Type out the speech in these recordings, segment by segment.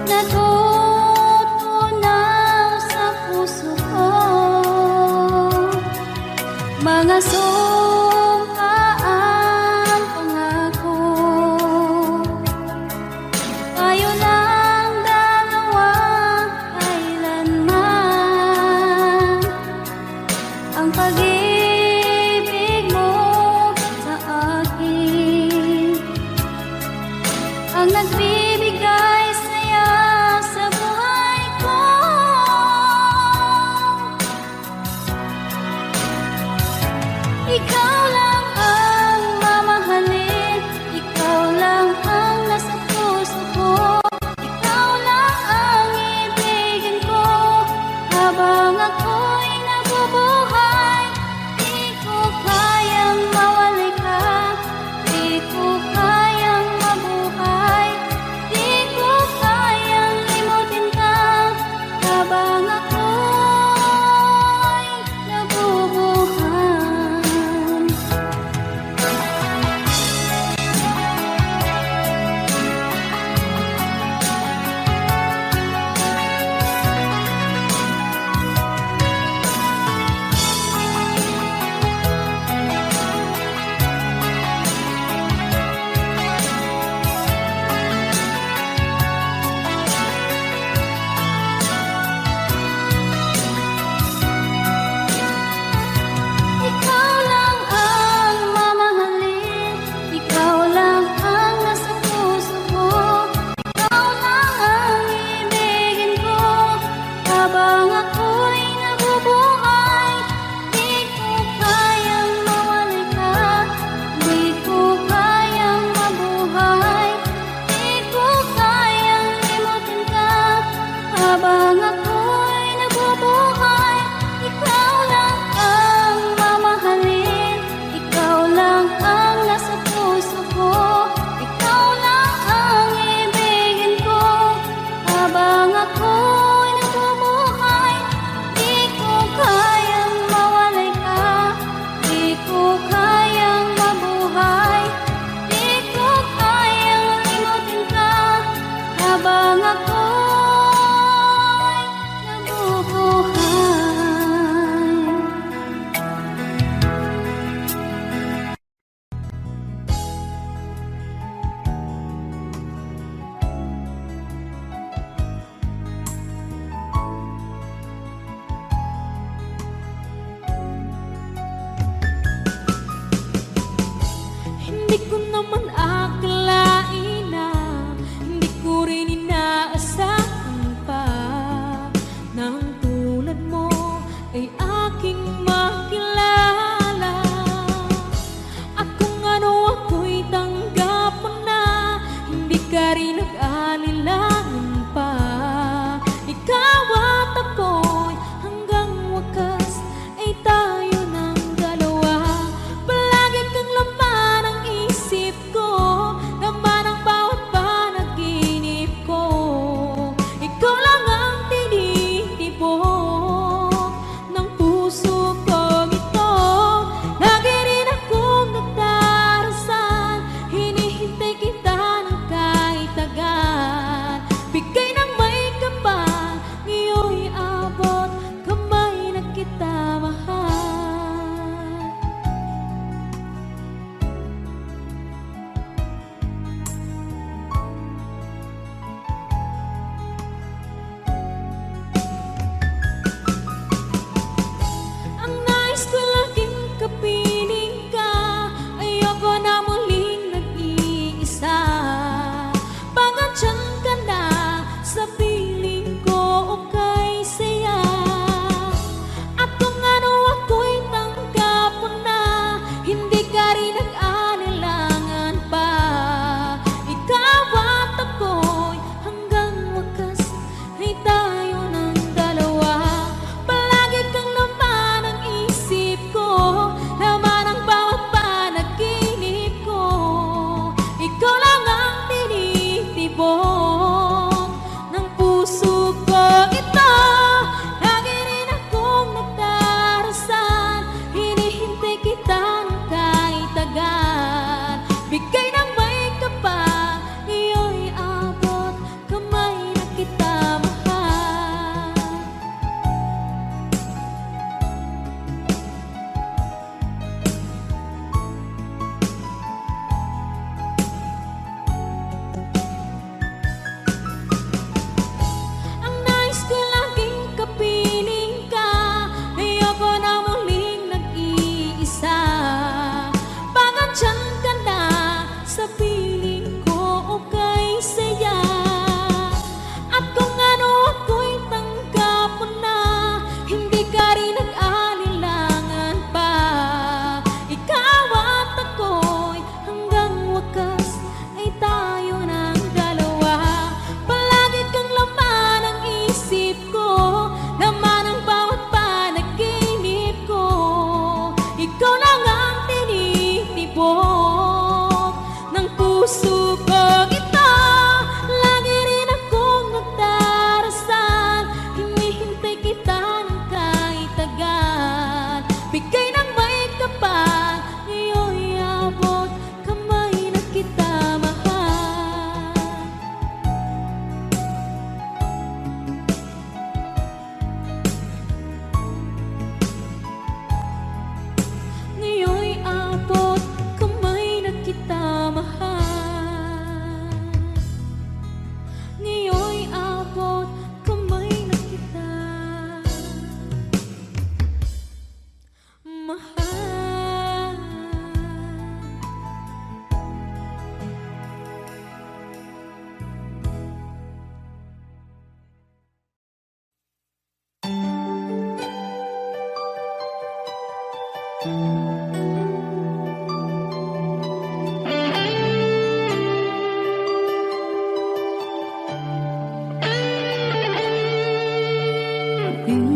natutunaw sa puso ko. Mga sumpaang pangako, tayo lang dalawa kailanman. Ang pag-ibig mo sa akin ang nagbibigay saya sa buhay ko. Ikaw lang ang mamahalin, ikaw lang ang nasa puso ko. Ikaw lang ang ibigin ko habang ako'y nabubuhay. Di ko kayang mawali ka, di ko kayang mabuhay, di ko kayang limutin ka habang ako'y nabubuhay. Ikaw lang ang mamahalin, ikaw lang ang nasa puso ko. Ikaw lang ang ibigin ko habang ako'y nabubuhay. Di ko kayang mawali ka, di ko kayang mabuhay, di ko kayang limutin ka habang ako'y nabubuhay. Ikaw lang ang mamahalin, ikaw lang ang nasa puso ko. Ikaw lang ang ibigin ko habang ako'y nabubuhay. Di ko kayang mawalay ka, di ko kayang mabuhay, di ko kayang limutin ka habang ako'y nabubuhay. Hindi ko naman akalain na hindi ko rin inaasahan pa na ang tulad mo ay aking makilala. At kung ano ako'y tanggap mo na, hindi ka rin nag-alilangan pa. Ikaw at ako'y hanggang wakas ay tayo ng dalawa. Palagi kang laman ng isip ko, laman ng bawat panaginip ko.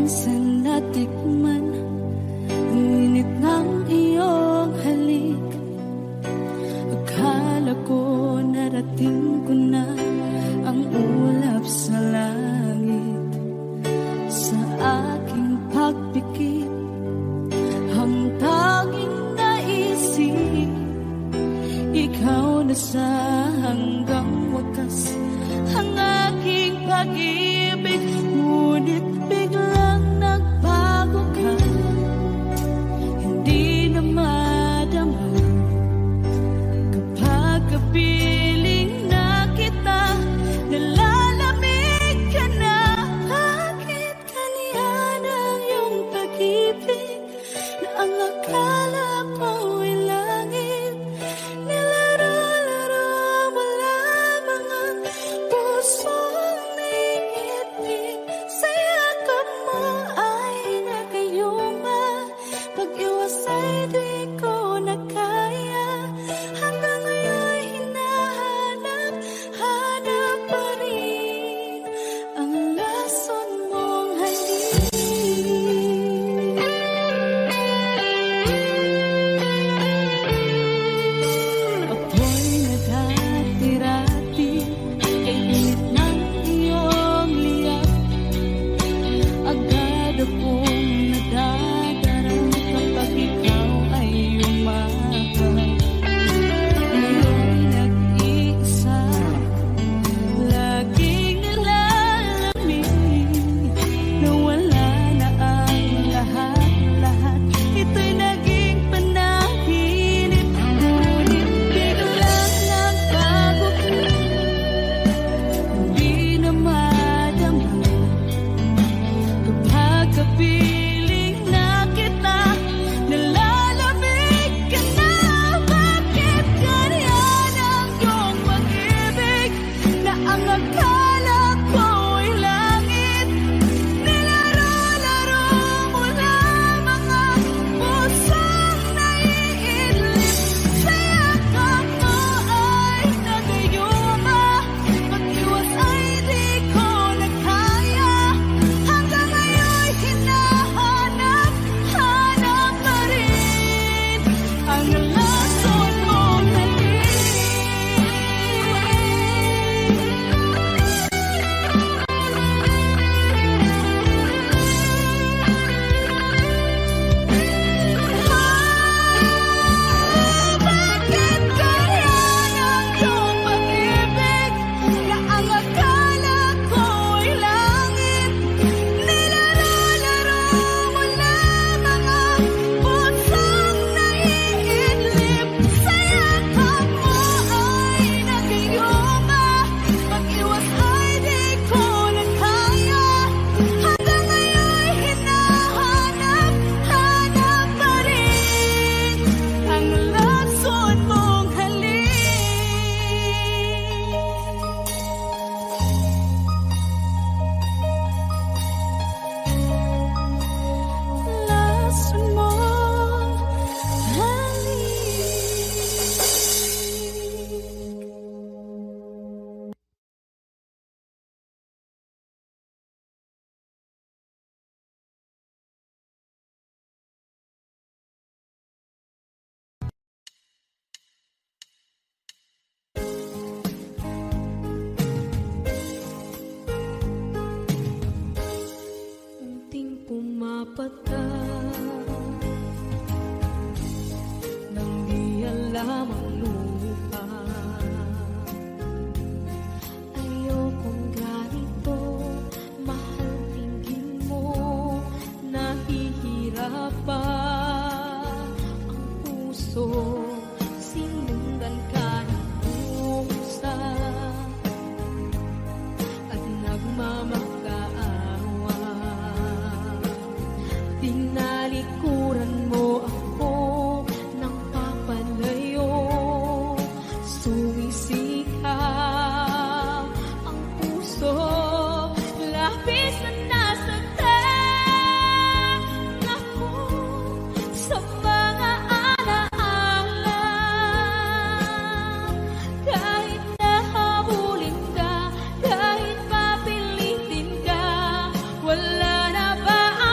minsan natikman ang init ng iyong halik. Akala ko narating ko na ang ulap sa langit. Sa aking pagpikit, ang tanging naisip, ikaw na sa hanggang wakas ang aking pag-ibig. Ngunit biglang nagbago ka, hindi na madama kapag kapiling na kita, nalalamig ka na. Bakit kaniyan ang iyong pag-ibig na ang akala ko'y langit? Nilaro-laro mo lamang ang pusong naiibig. Sa yakap mo ay nagayuma, pag-iwas ay di ko na kaya. Hanggang ngayon hinahanap, hanap pa rin ang lason mong halik. Ako'y naghatirati kay init ng iyong liyak. Agad akong nadadarang kapag ikaw ay umahabol. Ngayon nag-iisa, laging nalalamig, na wala na ang lahat-lahat. Ito'y naging panaginip, ngunit biglang nagbago ka, hindi na madama kapag kapiling na kita, nalalamig ka na. Bakit ganyan ang iyong pag-ibig na ang akala ko'y langit? Nilaro-laro mo lamang ang pusong naiidlip. Sa yakap mo ay nagayuma, pag-iwas ay di ko na kaya. Hanggang ngayon hinahanap, hanap pa rin ang lason mong halik. Bakit ganyan ang iyong pag-ibig na ang akala ko'y langit? Nilaro-laro mo lamang ang pusong naiidlip. Sa yakap mo ay nagayuma, pag-iwas ay di ko na kaya. Hanggang ngayon hinahanap, hanap pa rin ang lason mong halik. Lason mong halik. Unting pumapatak nang di alam ang lupa. Ayokong ganito, mahal, tingin mo, nahihirapan ang puso. Sinundan ka ng pusa at nagmamakaawa. Tinalikuran mo ako ng papalayo, sumisikap ang puso, labis na nasaktan ako sa mga alaala. Kahit nahabulin ka, kahit papilitin ka, wala na ba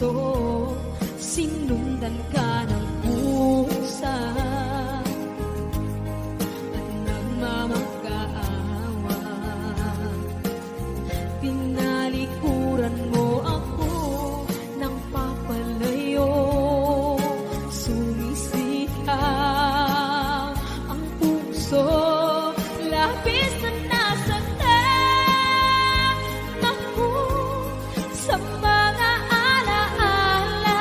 puso, sinundan ka ng pusa at nagmamakaawa. Tinalikuran mo ako ng papalayo, sumisigaw ang puso, labis na nasaktan ako sa mga alaala.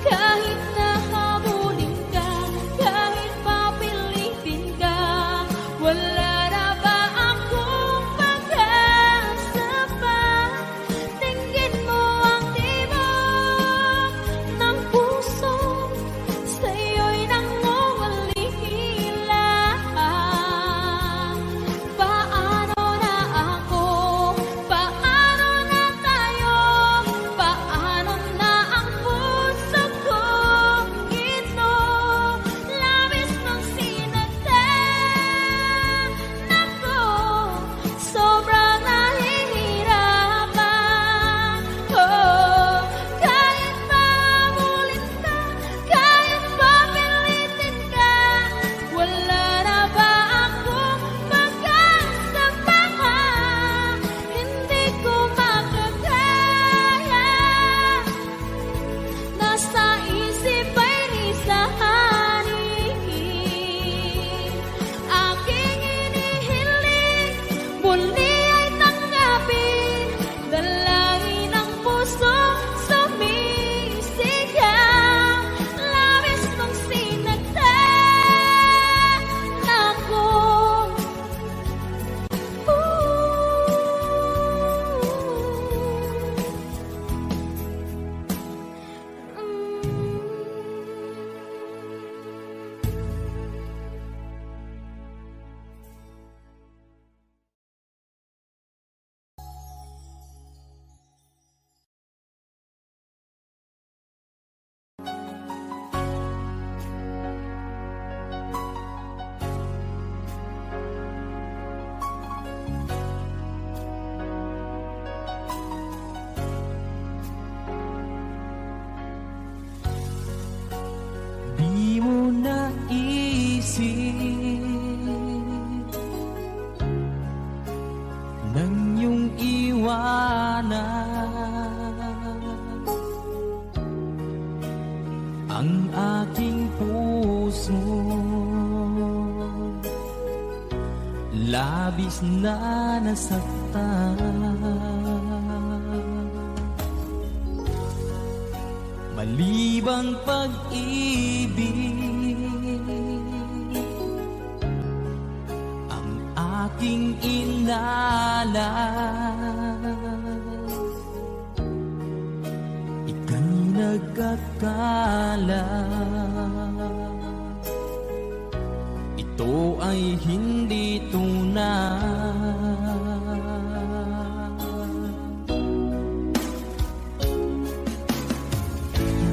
Kahit nahabulin ka, kahit papilitin ka, wala na ba akong pag-asa pa? Tingin mo ang tibok ng puso, sa'yo'y nangungalila. Paano na ako? Paano na tayo? Paano na ang puso kong ito? Labis mong sinaktan ako, sobrang nahihirapan. Oh, kahit mahabulin ka, kahit papilitin ka, wala na ba akong pag-asa pa? Hindi ko makakaya, nasa isip ay nisahanin. Aking inihiling, muli ay tanggapin, dalangin ng puso sumisigaw. Labis mong sinaktan ako. Di mo naisip nang iyong iwanan ang aking puso, labis na nasaktan. Malibang pag-ibig ang aking inalas, ika'y nagkakala. Ito ay hindi tunay.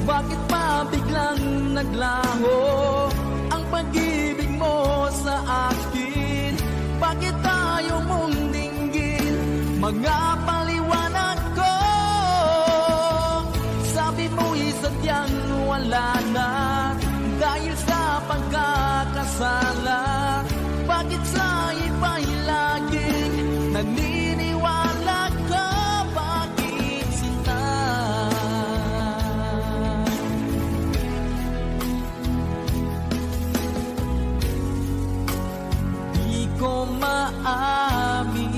Bakit pa biglang naglaho ang pag-ibig mo sa akin? Bakit tayo mong dinggin mga paliwanag ko? Sabi mo'y sadyang wala na dahil sa pagkakasala. Bakit sa iba'y laging naniniwala ka? Bakit sinta? Di ko maamin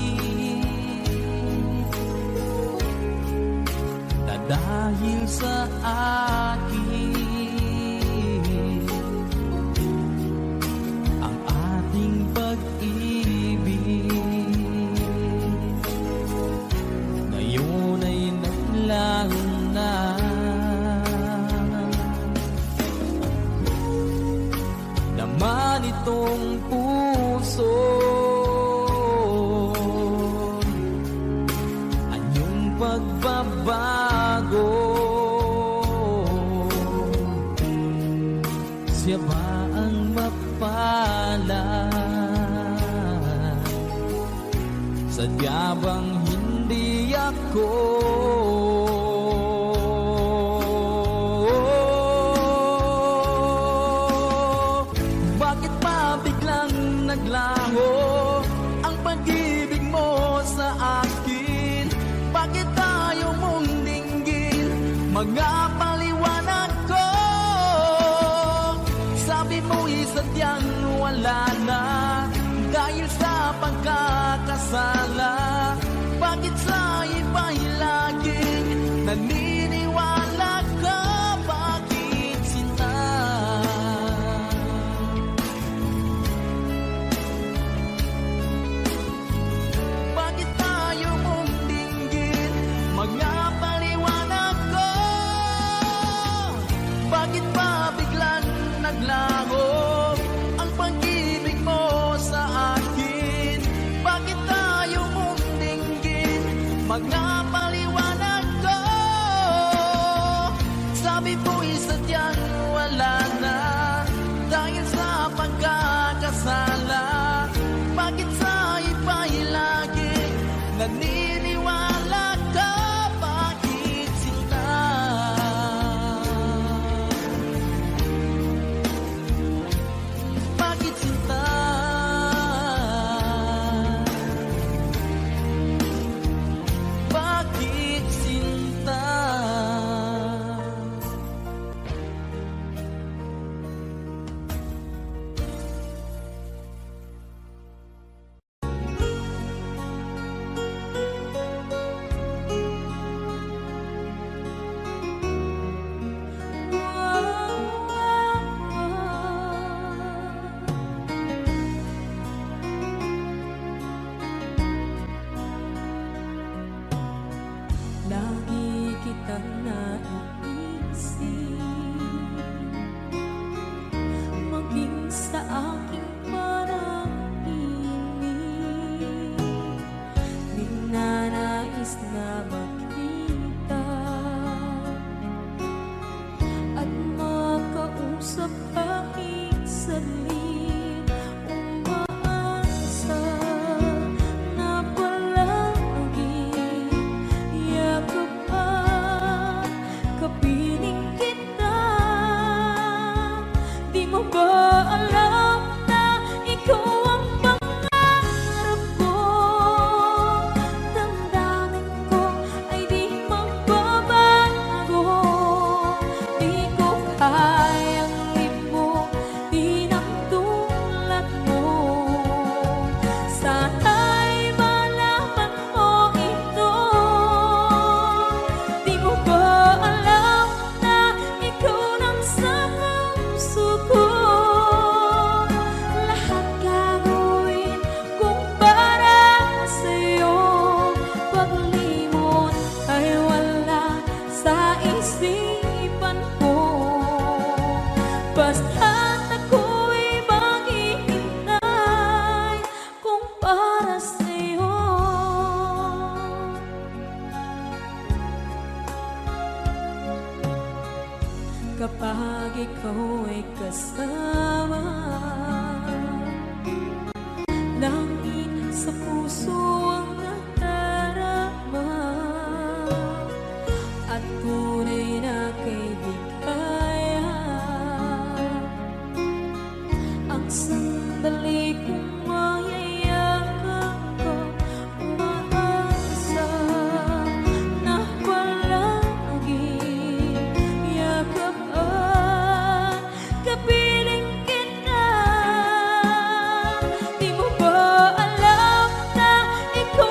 na dahil sa akin ang ating pag-ibig ngayon ay naglaho na. Naman itong puso anyong pagbabago, siya ba ang mapalad? Sadya bang hindi ako mga paliwanag ko. Sabi mo'y sadyang wala na dahil sa pagkakasala. Bakit sa iba'y laging naniniwala ka? Bakit sinta? Bakit tayo mong dinggin? Mga paliwanag ko. Bakit ba biglang naglaho ang pag-ibig mo sa akin? Bakit tayo mong dinggin? Mga paliwanag ko. Sabi mo'y sadyang wala na dahil sa pagkakasala. Bakit sa iba'y laging naniniwala ka? Bakit sinta? Bakit sinta? Bakit sinta? Lagi kitang naiisip, maging sa aking parang inig. Di nanais na makita at makausap kahit saglit. Umaasa na palagi yakap at kapiling kita. Di mo ba alam na ikaw ang pangarap ko? Damdamin ko ay di magbabago. Di ko kayang limutin ang tulad mo. Sana'y malaman mo ito. Di mo ba alam na ikaw lang sa puso ko? Lahat gagawin kung para sa'yo. Paglimot ay wala sa isipan ko. Basta't ako'y maghihintay kung para sa'yo. Kapag ikaw ay kasama, langit sa puso ang nadarama at tunay na kaibigan. Ang sandali kong mayayakap ko, umaasa na palagi yakap at kapiling kita. Di mo ba alam na ikaw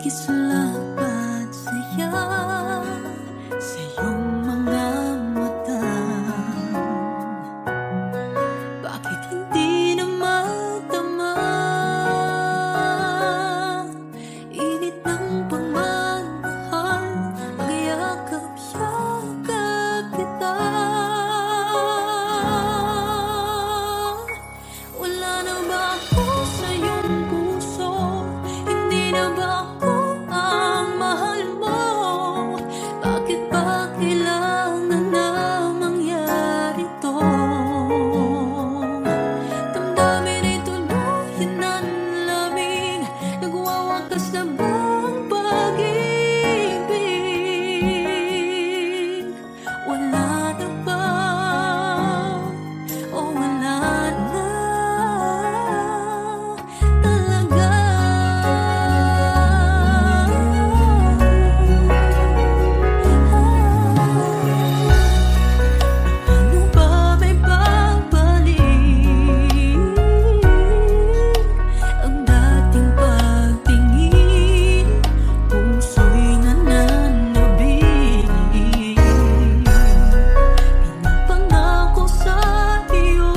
Nakikisalapat saya sa iyong mga mata. Bakit hindi na matama? Init ng pagmamahal, magyakap-yakap kita. Wala na ba ako sa iyong puso? Hindi na ba ako ang mahal mo? Bakit ba kailangan na mangyari to? Damdamin ay tuluyan ng lamig. Nagwawakas na ba ang pag-ibig? Wala na ba? O wala na talaga? Ano ba may babalik? Ang dating pagtingin, puso'y nananabig. Pinapangako sa iyo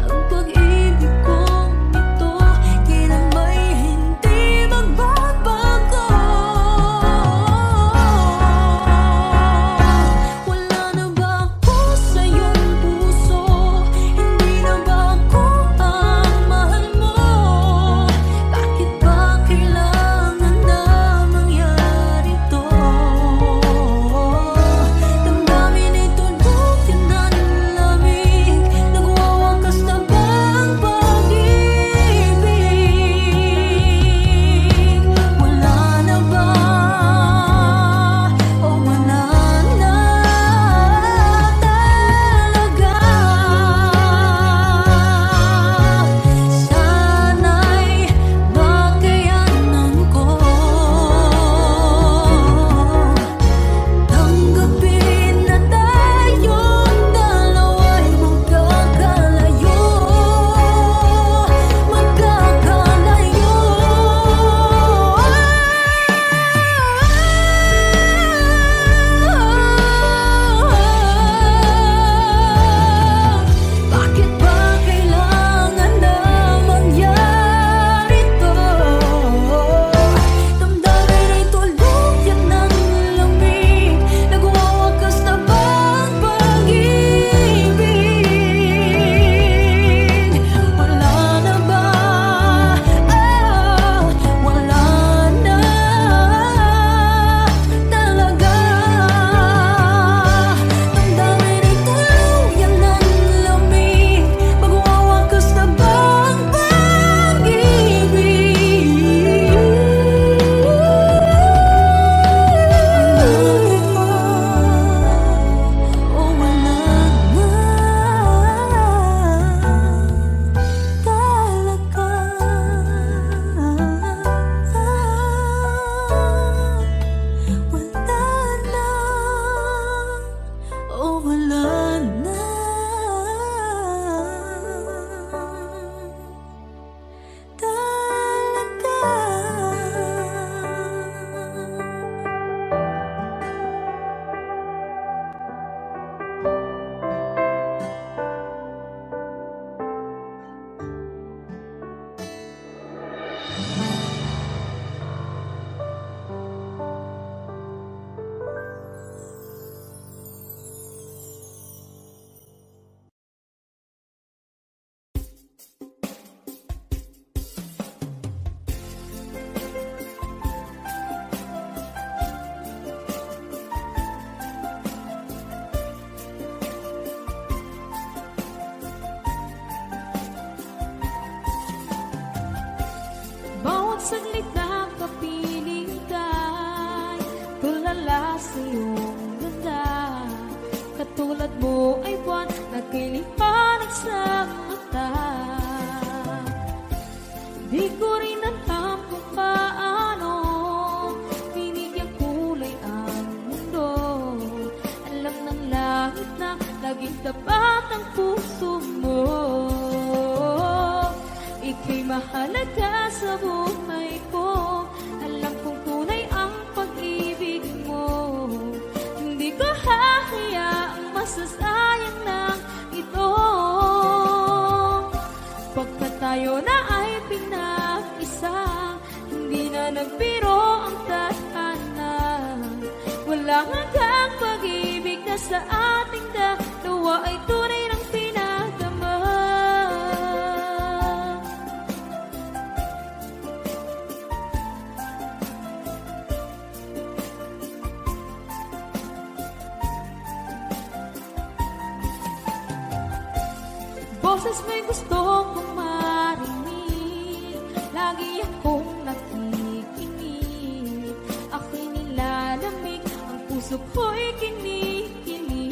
ang pag-ibig kong ito, kailan may hindi magbabago. Wala na ba ako sa iyong puso? Hindi na ba ako ang mahal mo? Bakit ba kailangan na mangyari to? Damdamin ay tuluyan ng lamig. Nagwawakas na ba ang pag-ibig? Wala na ba? O wala na talaga? Sana'y makayanan ko tanggapin na tayong dalawa'y magkakalayo. Bakit ba kailangan na mangyari to? Damdamin ay tuluyan ng lamig. Nagwawakas na ba ang pag-ibig? Wala na ba? Wala na talaga. Damdamin ay tuluyan ng lamig. Magwawakas na ba ang pag-ibig? O wala na talaga? Wala na, o wala na talaga. Bawat saglit na kapiling ka'y tulala sa iyong ganda. Katulad mo ay buwan na kiliwanag sa mata. Di ko rin alam kung paano binigyan kulay ang mundo. Alam ng langit na laging tapat ang puso mo. Ika'y mahalaga sa buhay ko. Alam kong tunay ang pag-ibig mo. Hindi ko hahayaang masasayang lang ito. Pagkat tayo na ay pinag-isa, hindi na nagbiro ang tadhana. Walang hanggang pag-ibig na sa ating dalawa ay tunay ng pinagdama. Boses may gusto kong marinig, lagi akong nakikinig. Ako'y nilalamig, ang puso ko'y kinikinig.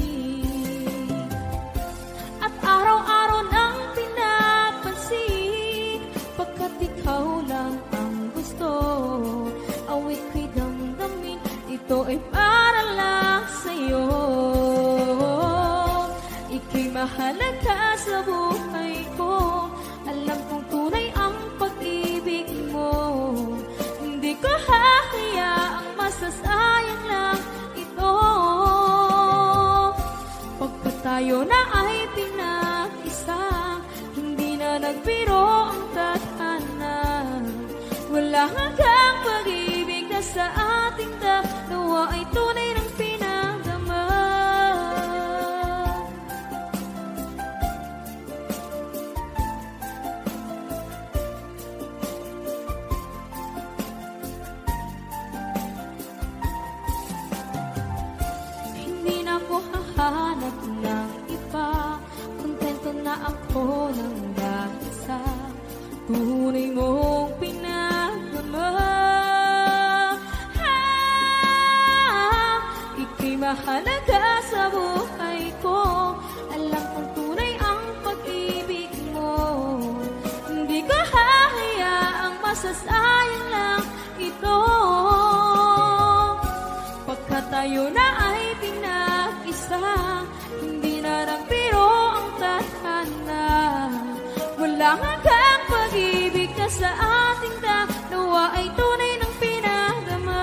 At araw-araw nang pinapansin, pagkat ikaw lang ang gusto. Awit ko'y damdamin, ito ay para lang sa'yo. Ika'y mahalaga sa buhay ko. Alam kong tunay ang pag-ibig mo. Hindi ko hahayaang masasayang lang ito. Pagkat tayo na ay pinag-isa, hindi na nagbiro ang tadhana. Wala hanggang pag-ibig na sa ating dalawa ay tunay ng pinagdama. Hindi na ako hahanap ng iba, kontento na ako ng dahil sa tunay mong pinagdama. Ika'y mahalaga sa buhay ko. Alam kong tunay ang pag-ibig mo. Hindi ko hahayaang masasayang lang ito. Pagkat tayo na ay pinag-isa, hindi na nagbiro ang tadhana. Walang hanggang pag-ibig na sa ating dalawa ay tunay ng pinagdama.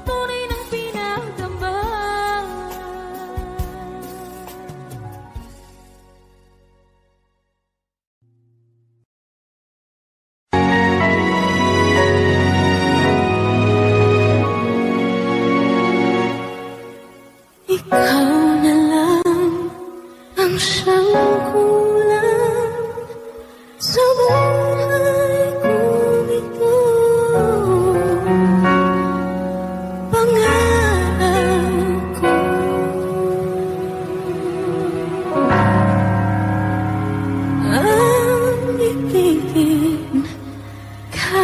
Tunay ng pinagdama. Ikaw na lang ang siyang kulang sa buhay kong ito. Pangarap ko ang ibigin ka.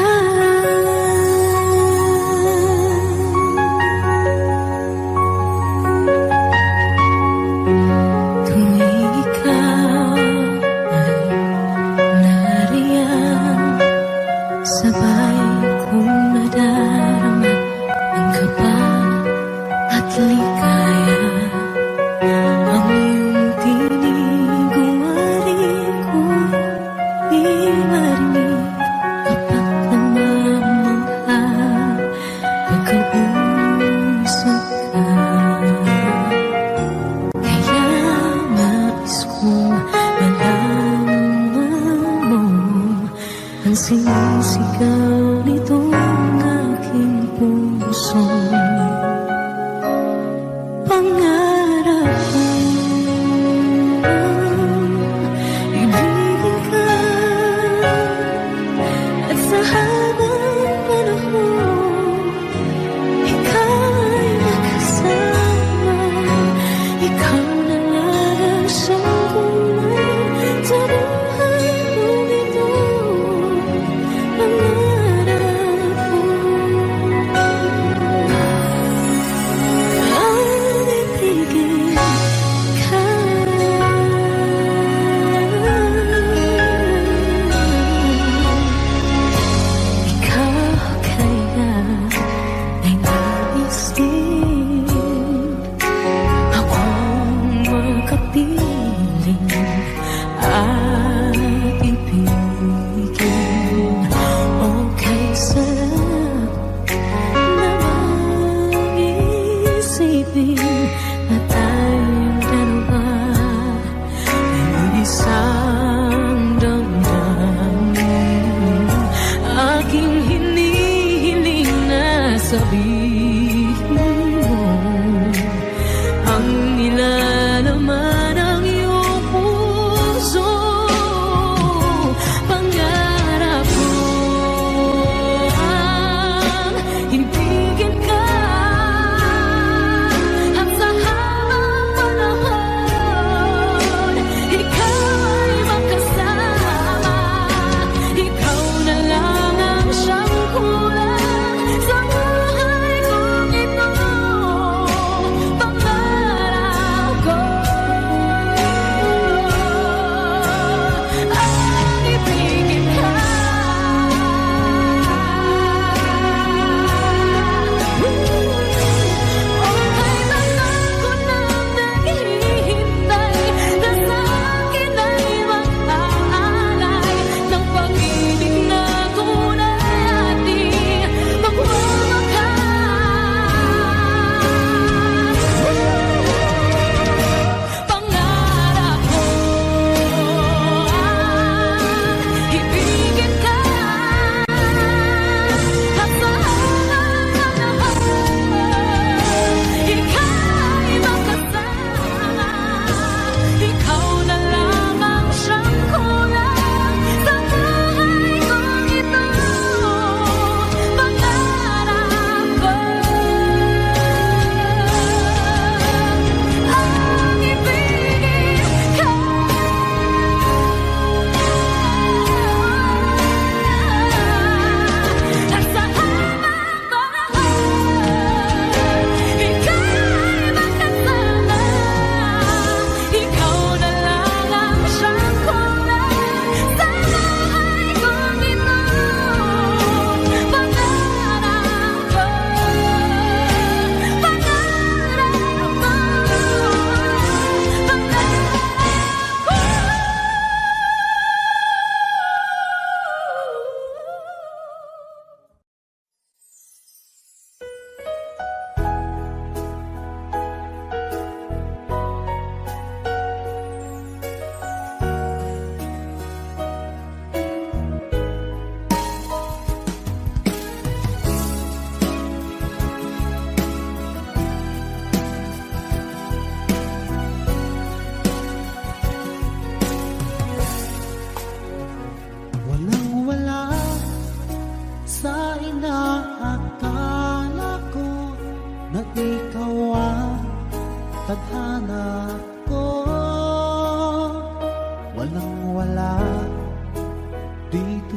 Tuwing ikaw ay nariyan, sabay kong nadarama ang kaba at ligaya. Ang iyong tinig umari ko di marinig kapag namamangha pagkausap ka. Kaya nais kong malaman mo ang sinisigaw nitong aking puso. Pangarap kong ibigin ka at sa habang panahon ikaw ay makasama. Ikaw na lang ang siyang kulang sa buhay kong ito. Pangarap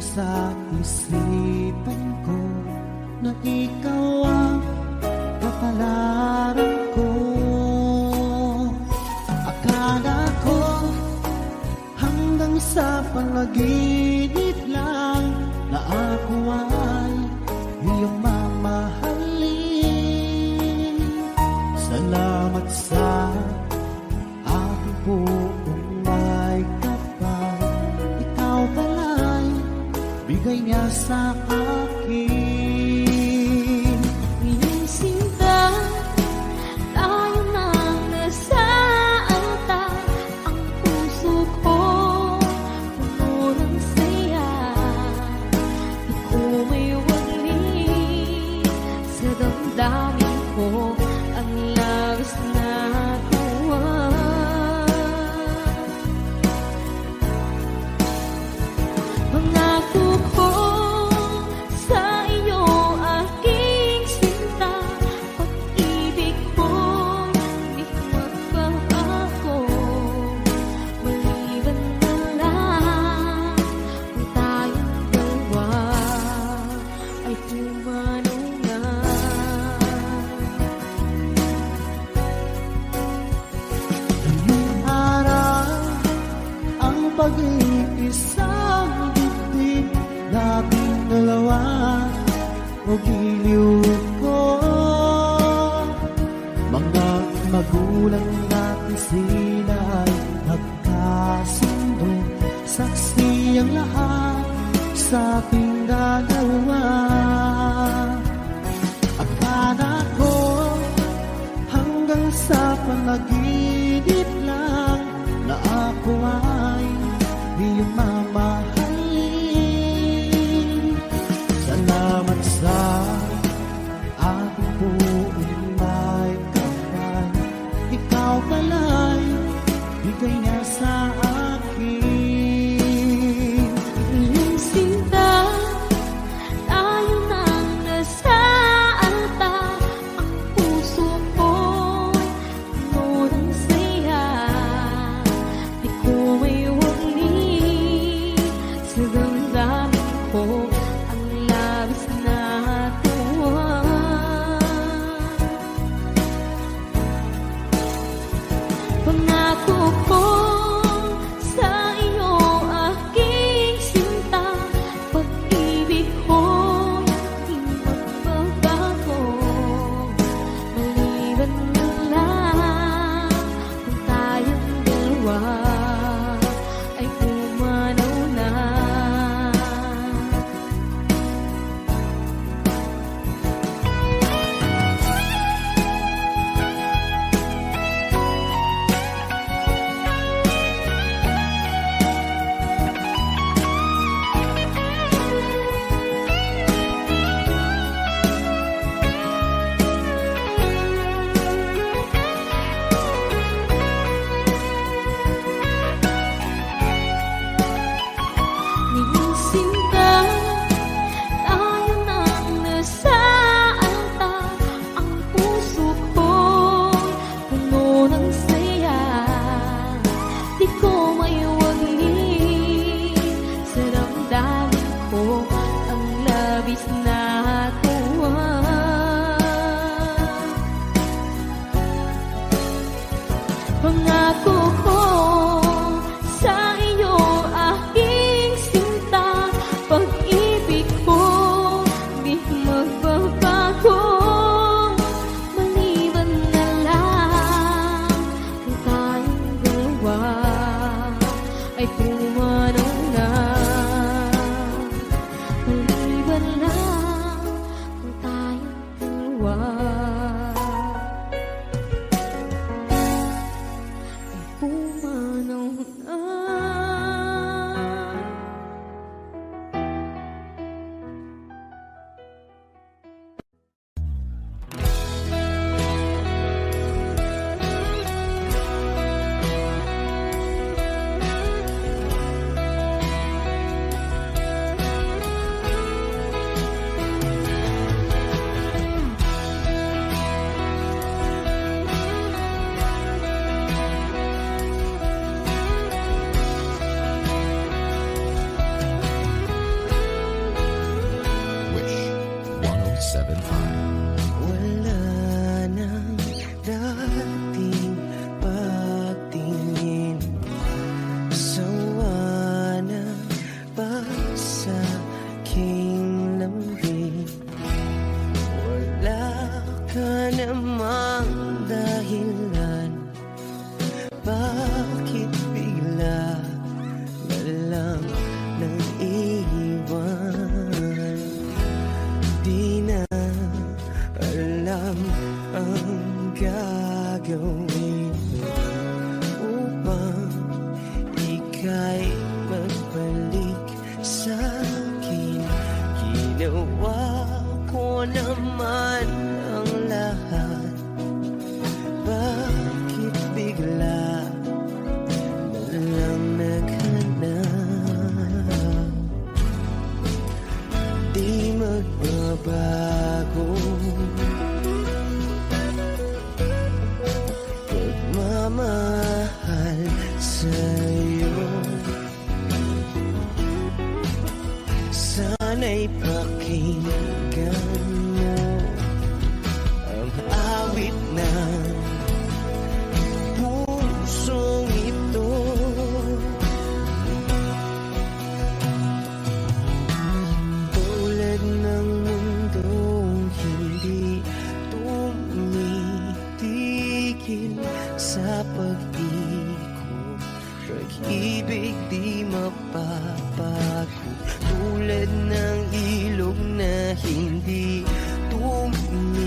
sa isipan ko na ikaw ang kapalaran ko. Akala ko hanggang sa panaginip lang na ako ay iyong mamahalin. Salamat sa aking buong may kapal. Ikaw pala'y bigay niya sa akin. Iyong sinta, tayo nang nasa alta. Ang puso ko puno ng saya. Di ko may wagli sa damdamin ko ang labis na tuwa. Pangako ko sa iyo, aking sinta, pag-ibig ko'y di magbabago. Maliban na lang kung tayong dalawa ay pumanaw na. Ngayong araw ang pag-iisang dibdib, labing dalawa o giliw ko. Mga magulang natin sila ay nagkasundo, saksi ang lahat sa ating dalawa. Akala ko hanggang sa panaginip lang na ako ay iyong mamahalin. Salamat sa aking buong may kapal. Ikaw pala'y bigay niya sa akin. Iyong sinta, tayo nang nasa alta. Ang puso ko'y puno ng saya. Di ko may wagli iniwan. Di na alam ang gagawin upang ika'y magbalik sa'kin. Ginawa ko naman ang lahat, bakit bigla na lang naghanap? Di magbabago pagmamahal sa'yo. Sana'y pakinggan mo ang awit ng pusong ito. Tulad ng mundong hindi tumitigil sa pag-ikot, pag-ibig di mapapago. Tulad ng ilog na hindi tumitigil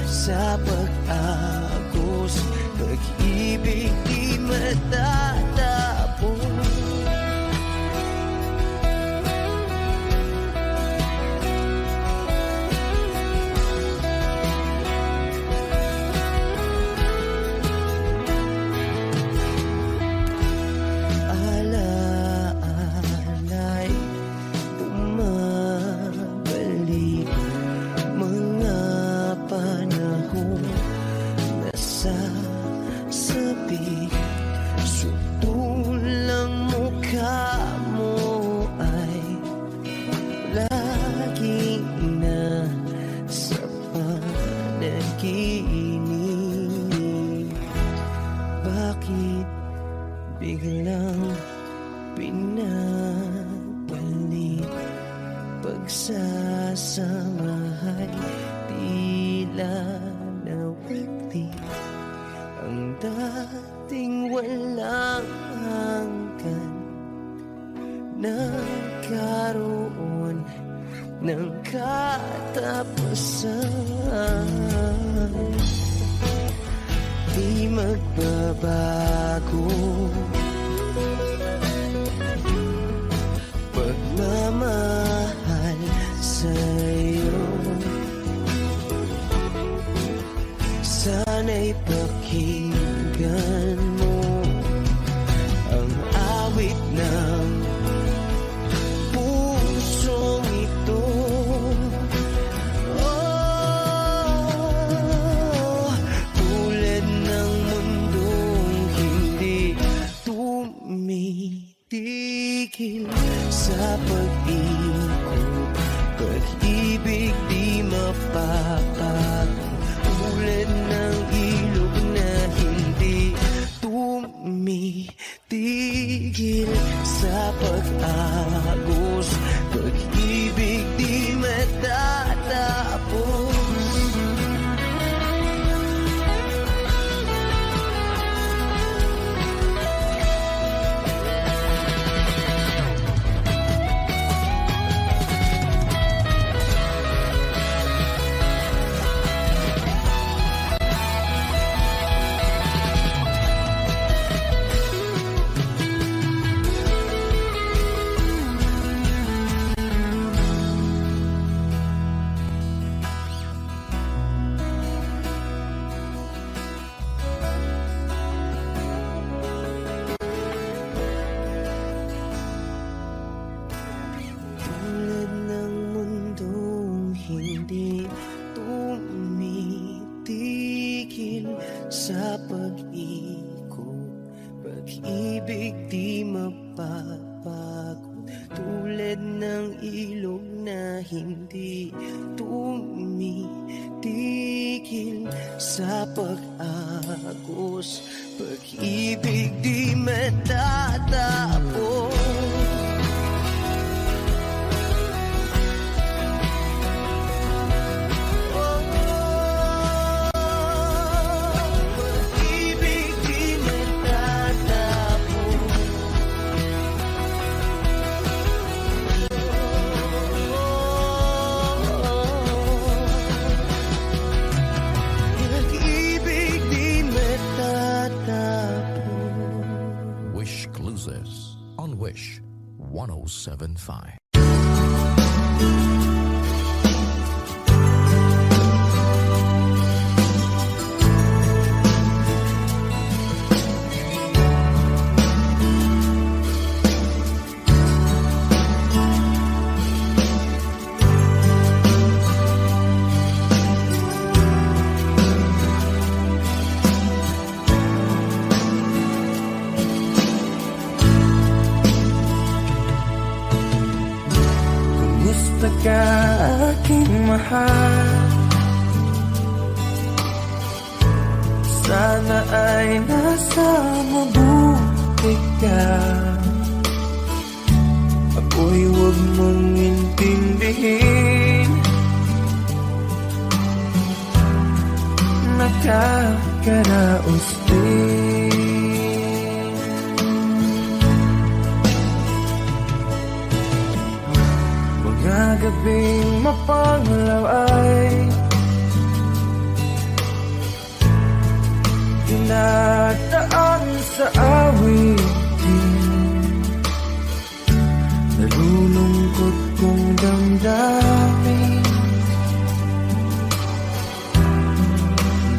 sa pag-agos, pag-ibig di matatapos. Alaala'y bumabalik, mga panahon nasasabi. Sutulang mukha mo ay laging nasa panaginip. Bakit biglang pinabalik? Pagsasamahay tila nawagli, ang dating walang hanggan nagkaroon ng katapusan. Di magbabago pagmamahal sa'yo. Sana'y pakinggan mo ang awit ng pusong ito. Tulad ng mundong hindi tumitigil sa pag-ikot, pag-ibig di mapapago. Tulad ng ilog na hindi tumitigil sa pag-agos, pag-ibig di matatapos. Tulad ng mundong hindi tumitigil sa pag-ikot, pag-ibig di mapapago. Tulad ng ilog na hindi tumitigil sa pag-agos, pag-ibig di matatapos. Pag-ibig di matatapos. on Wish 107.5. Kumusta ka aking mahal? Sana ay nasa mabuti ka. Ako'y huwag mong intindihin, nakakaraos din. Mga gabing mapanglaw ay dinadaan sa awitin. Nalulungkot kong damdamin,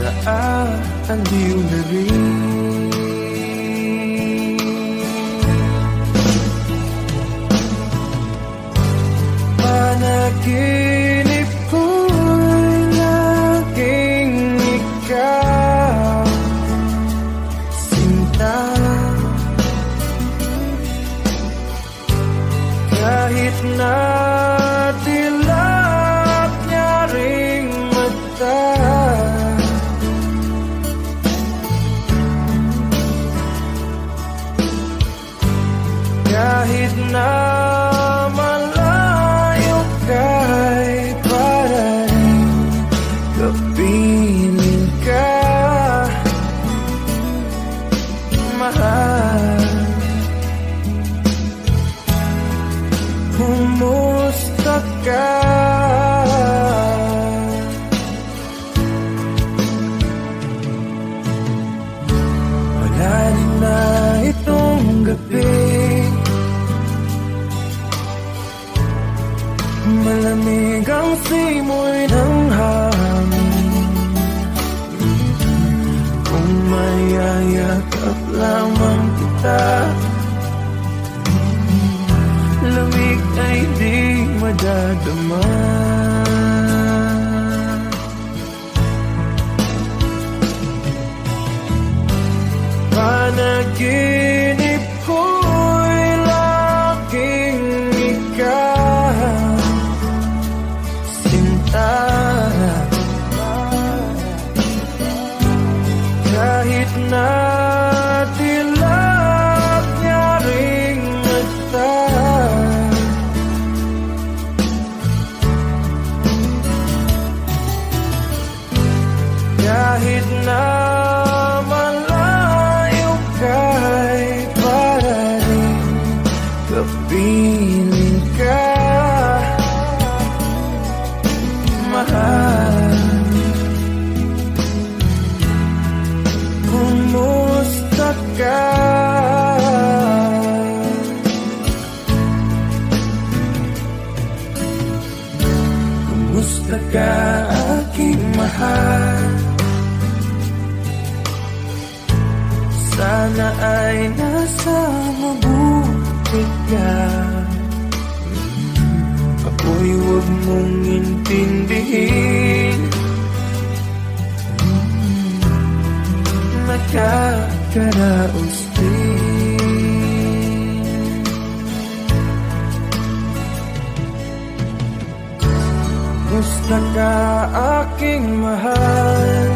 naaaliw na rin. Panaginip ko'y laging ikaw, sinta. Kahit na dilap niya ring mata, kahit na malayo ka'y para rin kapiling ka, mahal. Kumusta ka? Malalim na itong gabi, malamig ang simoy ng hangin. Kung mayayakap lamang kita, lamig ay di madadama. Panaginip ko'y laging ikaw, sinta. Kahit na dilap niya ring mata, kahit na malayo ka'y para rin kapiling ka, mahal. Kumusta ka? Kumusta ka aking mahal? Sana ay nasa mabuti ka. Ako'y huwag mong intindihin, nakakaraos din. Kumusta ka aking mahal?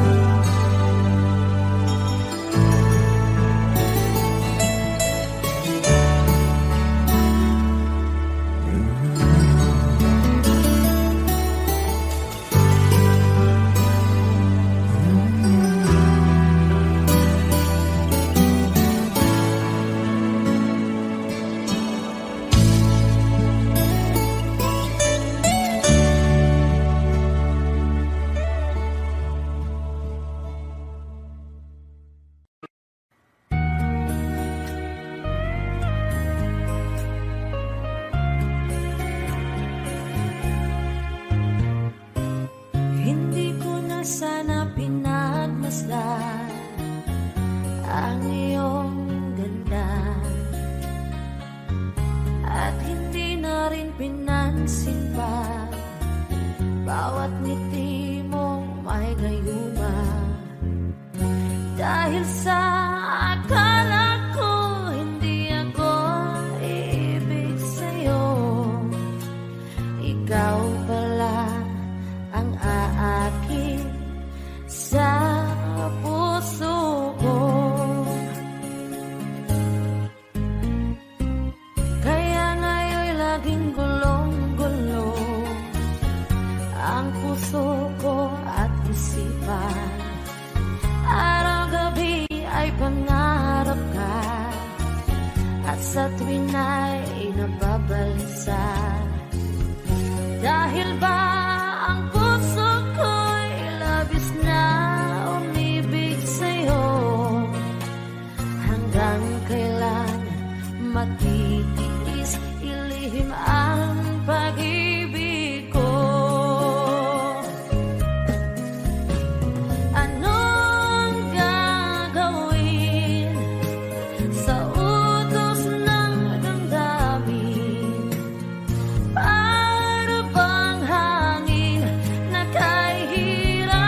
na rin pinansin pa. Bawat ngiti mong may gayuma. Dahil sa akala ko hindi ako ibig sa'yo, ikaw pala ang aakin sa puso ko. Kaya ngayon'y laging gulong-gulo ang puso ko at isipan. Araw-gabi ay pangarap ka, at sa tuwin ay nababalisa. Dahil ba ang puso ko'y labis na umibig sa'yo? Hanggang kailan matitiis ilihim ang pag-ibig ko? Anong gagawin sa utos ng damdamin? Para bang hangin na kahirap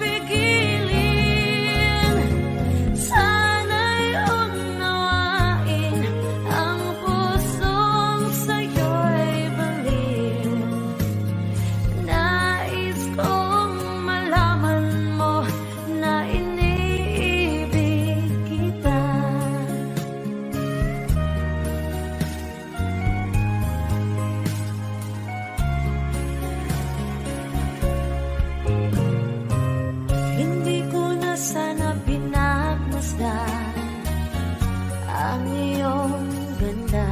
pigilin? Sana'y unawain ang pusong sa'yo'y baliw. Nais kong malaman mo na iniibig kita. Hindi ko na sana pinagmasdan ang iyong ganda,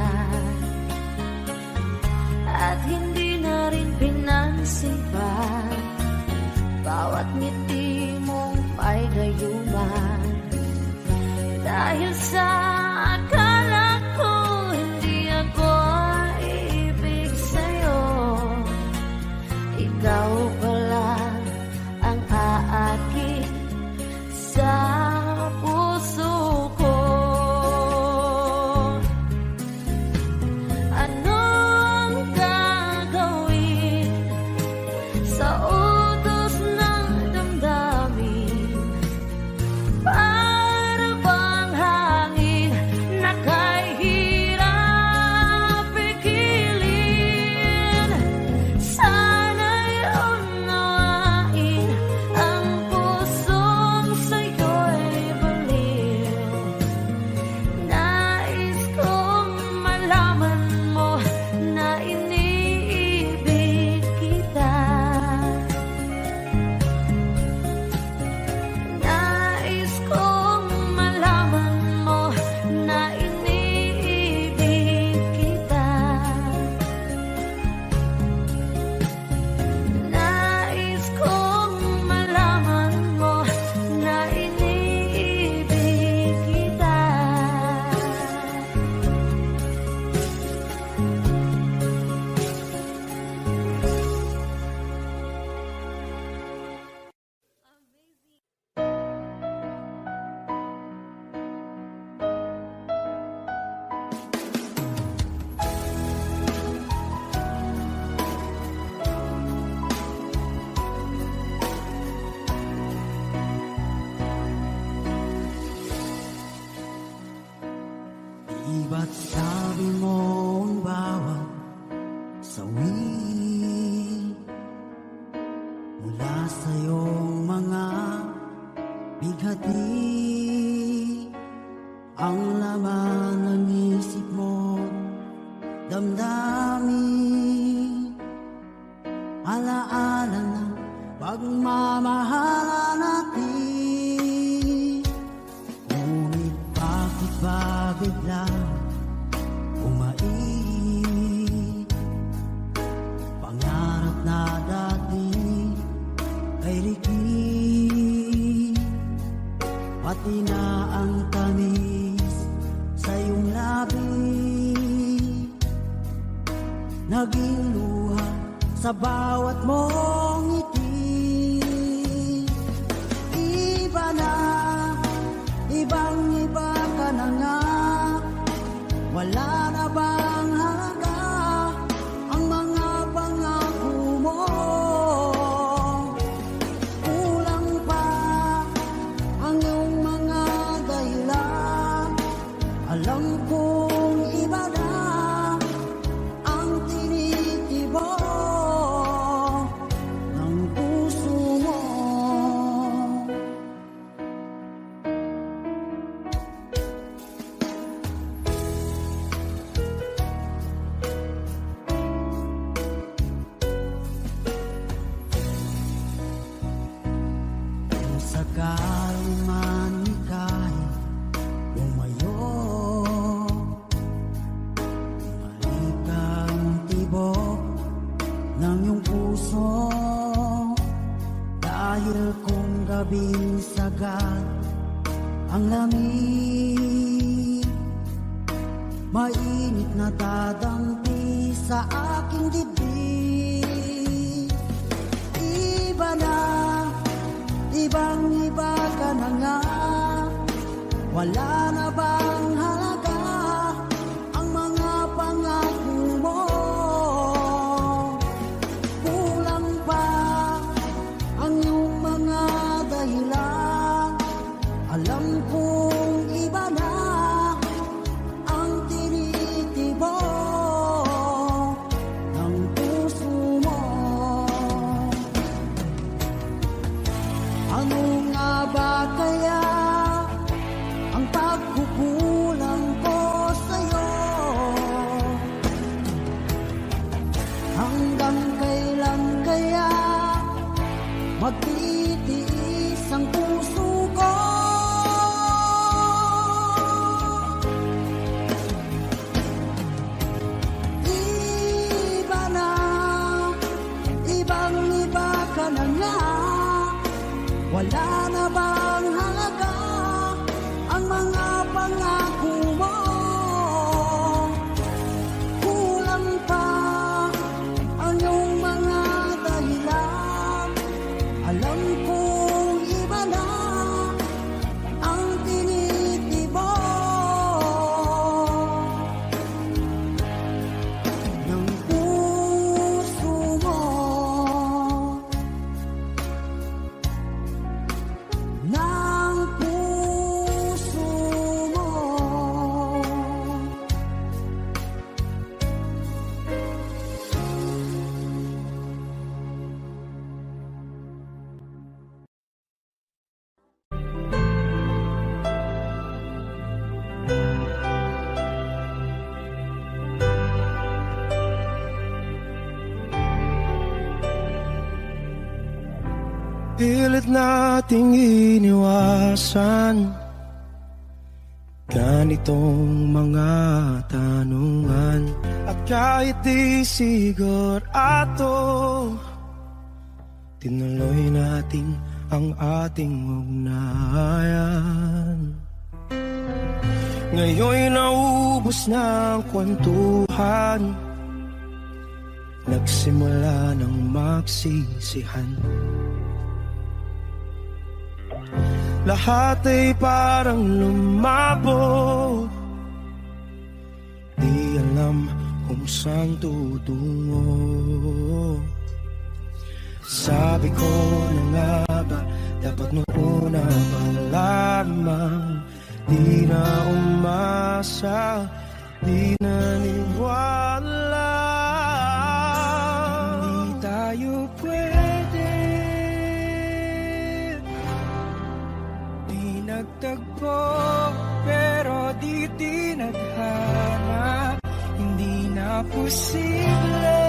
at hindi na rin pinansin pa bawat ngiti mong may gayuman. Dahil sa akala ko hindi ako ibig sa'yo, ikaw pala ang aakin sa puso ko. Anong gagawin sa utos ng damdamin? Para bang hangin na kahirap pigilin? Sana'y unawain ang pusong sa'yo'y baliw. Nais kong malaman mo na iniibig kita. Nais kong malaman mo na iniibig kita. Nais kong malaman mo na iniibig kita. Iba't sabi mo ang bawat sawi mula sa iyong mga bighati, ang laman ng isip mo, damdamin, alaala ng pagmamahala natin. Ngunit bakit ba bigla umainit? Pangarap na dati ay likid, pati na ang tamis sa iyong labi, naging luha sa bawat mong ngiti. Iba na, ibang-iba ka na nga, wala na bang halaga? Dahil kung gabing sagad ang lamig, mainit na dadampi sa aking dibdib. Iba na, ibang iba ka na nga. Wala na bang halaga ang mga pangako mo? Kulang pa ang iyong mga dahilan. Alam kong iba na ang tinitibok ng puso mo. Ano nga ba kaya ang pagkukulang ko sa'yo? Hanggang kailan kaya magtitiis ang puso ko? Iba na, ibang iba ka na nga. Wala na bang halaga ang mga pangako mo? Kulang pa ang iyong mga dahilan. Alam kong iba na ang tinitibok ng puso mo. Ng puso mo. Pilit nating iniwasan ganitong mga tanungan. At kahit di sigurado, tinuloy natin ang ating ugnayan. Ngayon'y naubos na ang kwentuhan, nagsimula ng magsisihan. Lahat ay parang lumabo, di alam kung saan tutungo. Sabi ko na nga ba, dapat nung una pa lamang, di na umasa, di naniwala. Hindi tayo pwede, di nagtagpo, pero di tinadhana. Hindi na posible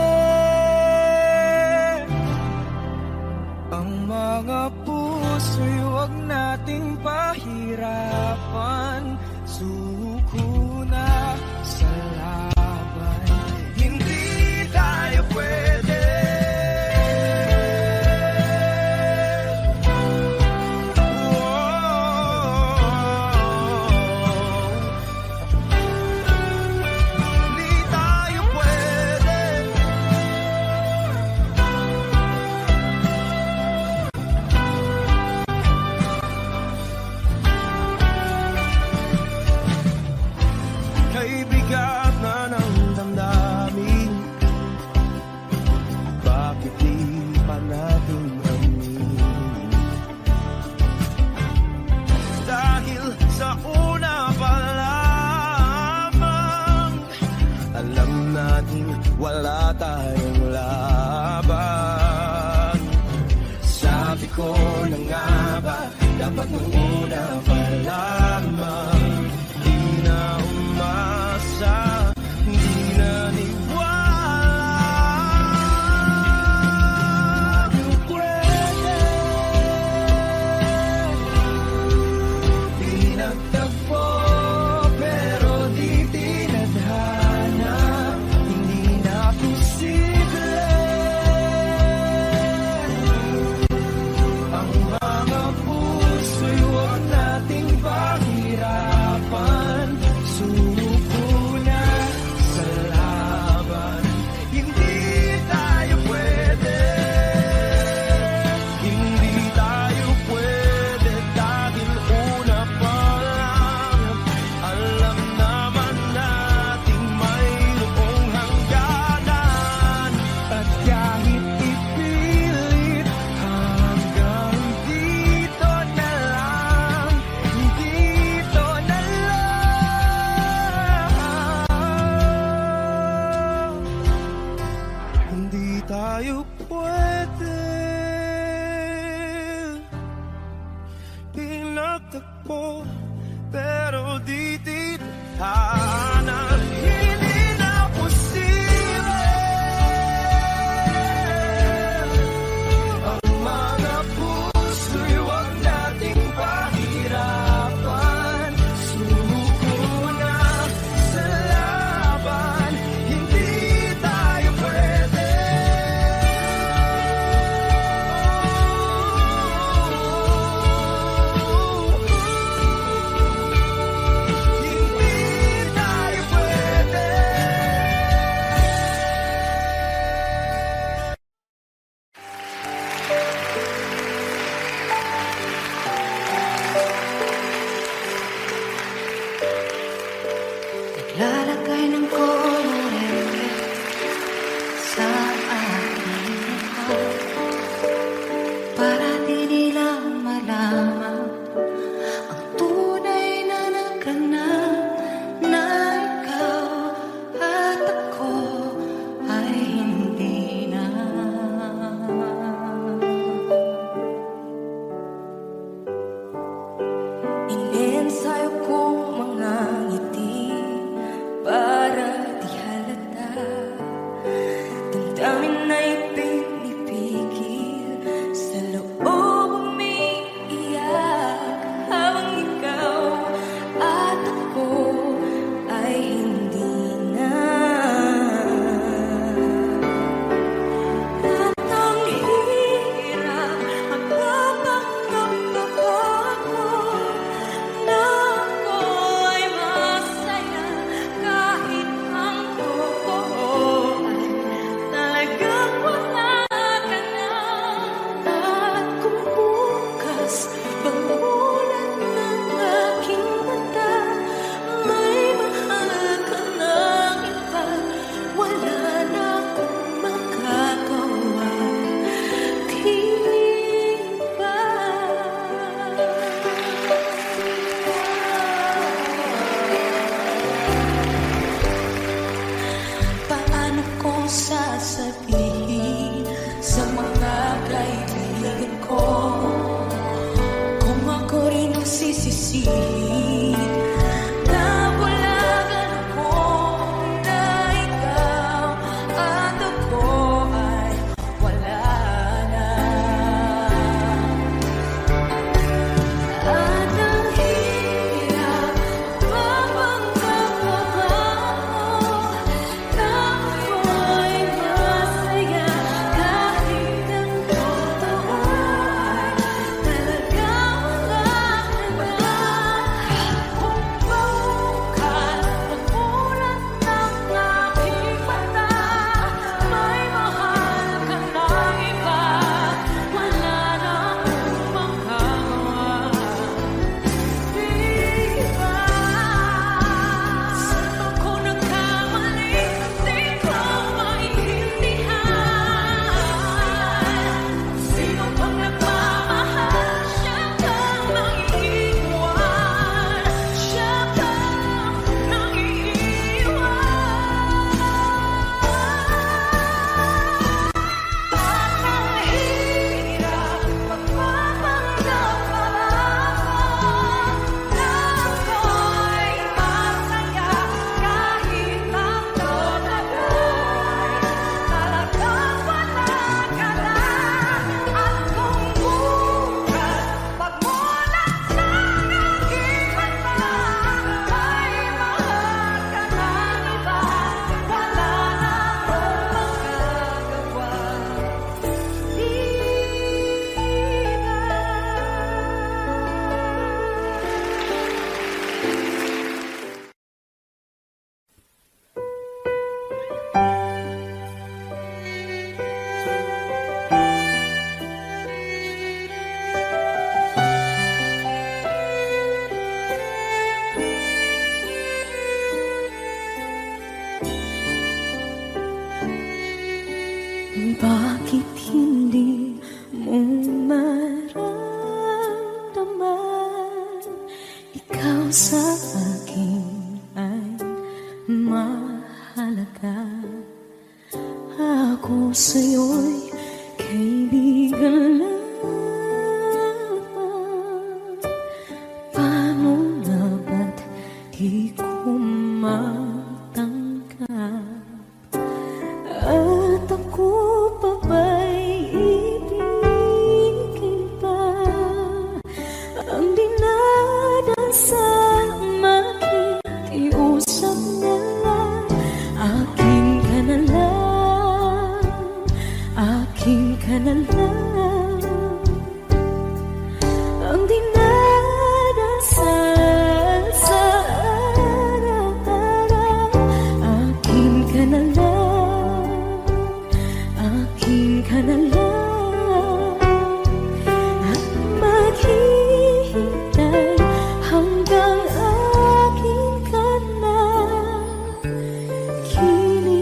ang mga puso'y huwag nating pahirapan. Suko na sa laban, hindi tayo pwede. Hindi tayo pwede. Kay bigat na ng damdamin, bakit di pa natin aminin? Dahil sa una pa lamang, alam natin wala tayong laban. Sabi ko na nga ba, dapat nung una pa lamang, di na umasa, di naniwala. Pwede, di nagtagpo, pero di tinadhana. Hindi na posible ang Bakit hindi mo maramdaman? Ikaw sa akin ay mahalaga. Ako sa'yo'y kaibigan lang. Paano nga ba't di ko matanggap? At ako pa ba'y ibigin pa? Ang dinadasal makikiusap na lang. Akin ka na lang, akin ka na lang. Ang dinadasal sa araw-araw. Akin ka na lang, akin ka na lang. At maghihintay hanggang akin ka na kilig.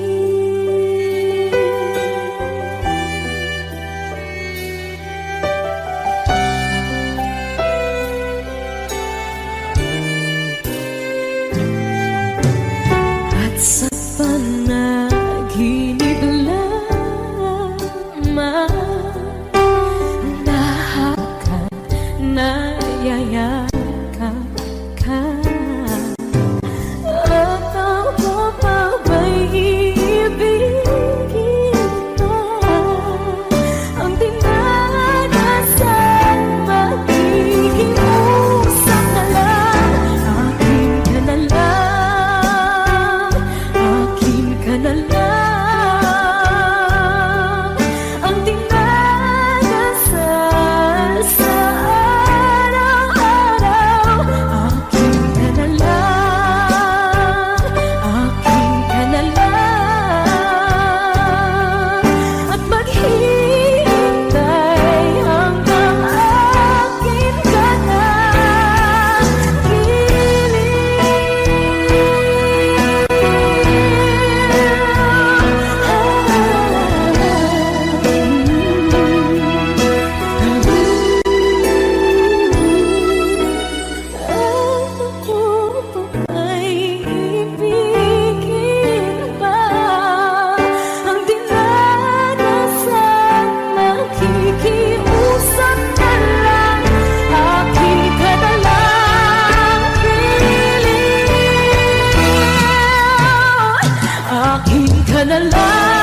At sa panaginip lamang nahakot, nayayakap ka. At ako pa ba'y iibigin pa? Ang dinadasal makikiusap na lang. Akin ka na lang, akin ka na lang. Ang dinadasal sa araw-araw. Akin ka na lang, akin ka na lang. At maghihintay hanggang akin ka na Ako pa ba'y ibigin pa? Ang dinadasal makikiusap na lang. Akin ka na lang, kilig. Akin ka na lang.